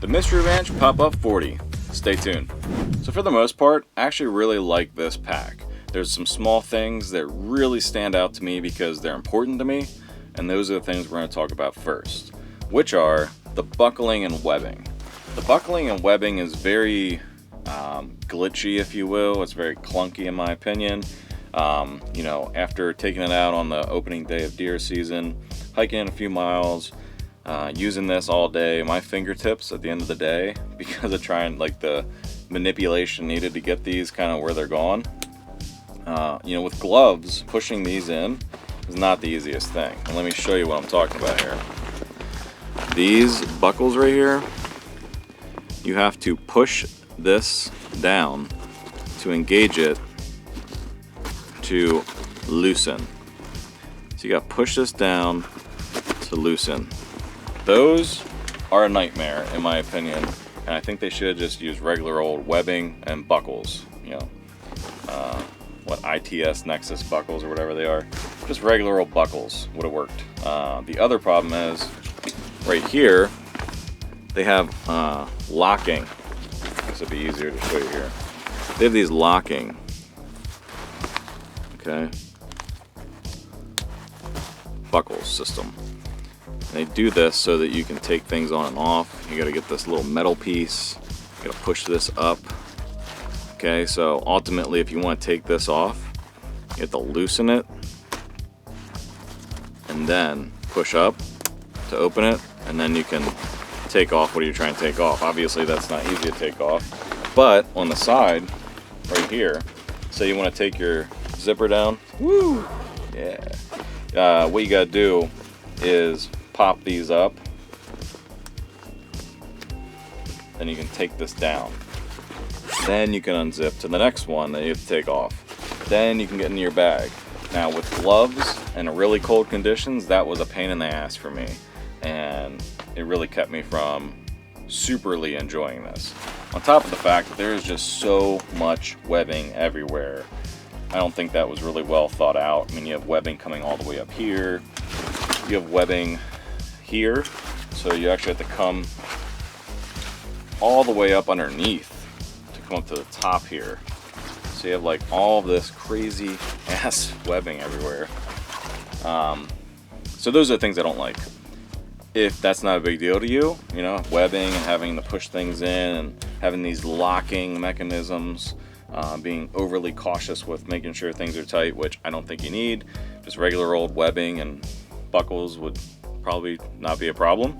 The Mystery Ranch Pop-Up 40. Stay tuned. So for the most part, I actually really like this pack. There's some small things that really stand out to me because they're important to me, and those are the things we're going to talk about first, which are the buckling and webbing. The buckling and webbing is very glitchy, if you will. It's very clunky in my opinion. You know, after taking it out on the opening day of deer season, hiking in a few miles, using this all day, my fingertips at the end of the day, because of trying like the manipulation needed to get these kind of where they're going. You know, with gloves, pushing these in is not the easiest thing. And let me show you what I'm talking about here. These buckles right here, you have to push this down to engage it to loosen. So you got to push this down to loosen. Those are a nightmare in my opinion, and I think they should just use regular old webbing and buckles. You know, what ITS Nexus buckles or whatever they are. Just regular old buckles would have worked. The other problem is right here they have locking. This would be easier to show you here. They have these locking. Okay. Buckle system. They do this so that you can take things on and off. You got to get this little metal piece. You got to push this up. Okay, so ultimately, if you want to take this off, you have to loosen it and then push up to open it, and then you can take off what you're trying to take off. Obviously, that's not easy to take off, but on the side, right here, say you want to take your zipper down. Woo! Yeah. What you got to do is pop these up, then you can take this down. Then you can unzip to the next one that you have to take off. Then you can get into your bag. Now with gloves and really cold conditions, that was a pain in the ass for me, and it really kept me from superly enjoying this. On top of the fact that there is just so much webbing everywhere. I don't think that was really well thought out. I mean, you have webbing coming all the way up here. You have webbing here, so you actually have to come all the way up underneath to come up to the top here. So you have like all this crazy ass webbing everywhere. So those are the things I don't like. If that's not a big deal to you, you know, webbing and having to push things in and having these locking mechanisms, being overly cautious with making sure things are tight, which I don't think you need. Just regular old webbing and buckles would probably not be a problem.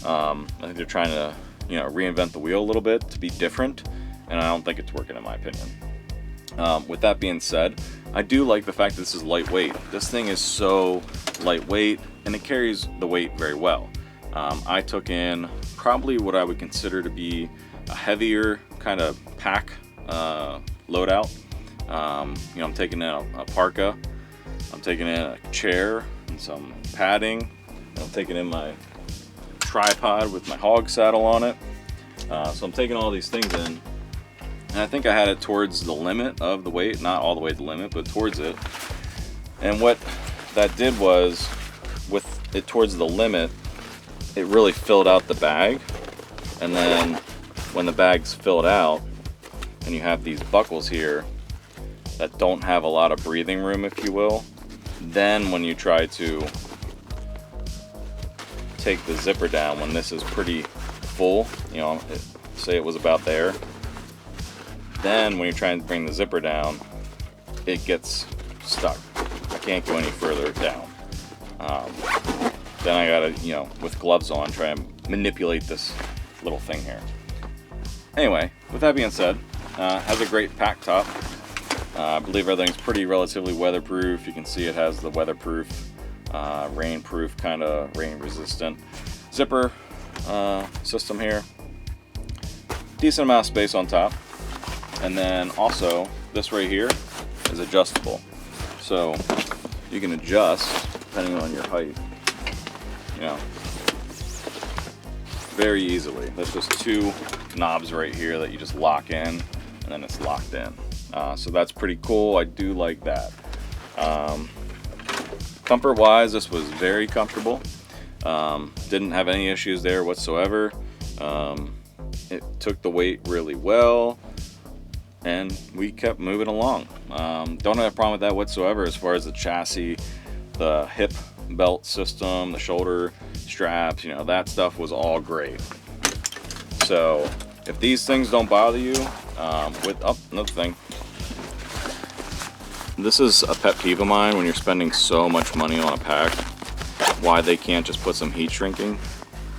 I think they're trying to, you know, reinvent the wheel a little bit to be different, and I don't think it's working in my opinion. With that being said, I do like the fact that this is lightweight. This thing is so lightweight, and it carries the weight very well. I took in probably what I would consider to be a heavier kind of pack loadout. You know, I'm taking in a parka, I'm taking in a chair and some padding, and I'm taking in my tripod with my hog saddle on it. So I'm taking all these things in, and I think I had it towards the limit of the weight, not all the way to the limit, but towards it. And what that did was, with it towards the limit, it really filled out the bag. And then when the bag's filled out and you have these buckles here that don't have a lot of breathing room, if you will, then when you try to take the zipper down when this is pretty full, you know, say it was about there, then when you're trying to bring the zipper down, it gets stuck. I can't go any further down. Then I gotta, you know, with gloves on, try and manipulate this little thing here. Anyway, with that being said, has a great pack top. I believe everything's pretty relatively weatherproof. You can see it has the weatherproof, rainproof, kind of rain resistant zipper system here. Decent amount of space on top. And then also this right here is adjustable. So you can adjust depending on your height, you know, very easily. There's just two knobs right here that you just lock in, and then it's locked in. So that's pretty cool. I do like that. Comfort wise, this was very comfortable. Didn't have any issues there whatsoever. It took the weight really well, and we kept moving along. Don't have a problem with that whatsoever as far as the chassis, the hip belt system, the shoulder straps, you know, that stuff was all great. So if these things don't bother you, another thing. This is a pet peeve of mine when you're spending so much money on a pack, why they can't just put some heat shrinking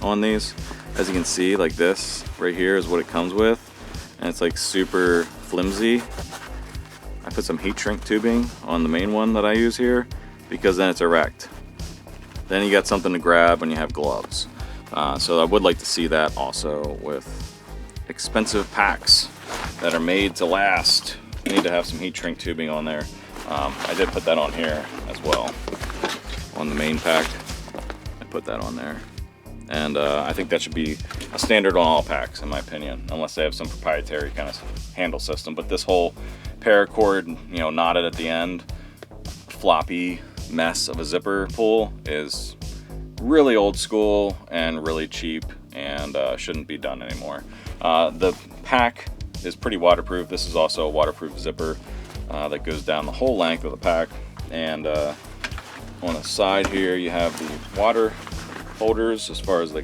on these. As you can see, like this right here is what it comes with, and it's like super flimsy. I put some heat shrink tubing on the main one that I use here because then it's erect. Then you got something to grab when you have gloves. So I would like to see that also with expensive packs that are made to last. You need to have some heat shrink tubing on there. I did put that on here as well. On the main pack, I put that on there. And I think that should be a standard on all packs, in my opinion, unless they have some proprietary kind of handle system. But this whole paracord, you know, knotted at the end, floppy mess of a zipper pull is really old school and really cheap, and shouldn't be done anymore. The pack is pretty waterproof. This is also a waterproof zipper that goes down the whole length of the pack. And on the side here, you have the water holders as far as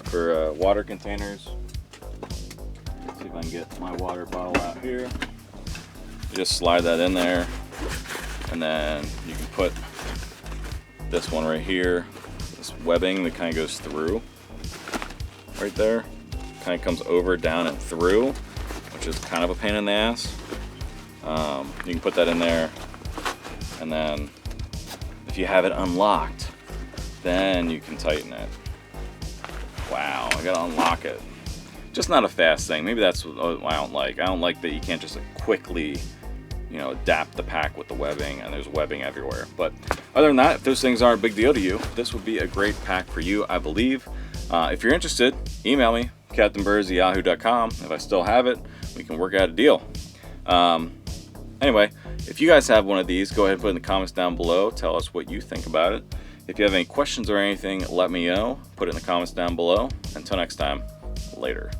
for water containers. Let's see if I can get my water bottle out here. You just slide that in there, and then you can put this one right here, this webbing that kind of goes through right there, kind of comes over, down, and through, which is kind of a pain in the ass. You can put that in there, and then if you have it unlocked, then you can tighten it. Wow, I gotta unlock it. Just not a fast thing. Maybe that's what I don't like. I don't like that you can't just quickly, you know, adapt the pack with the webbing, and there's webbing everywhere. But other than that, if those things aren't a big deal to you, this would be a great pack for you, I believe. If you're interested, email me, captainbirds@yahoo.com. If I still have it, we can work out a deal. Anyway, if you guys have one of these, go ahead and put it in the comments down below. Tell us what you think about it. If you have any questions or anything, let me know. Put it in the comments down below. Until next time, later.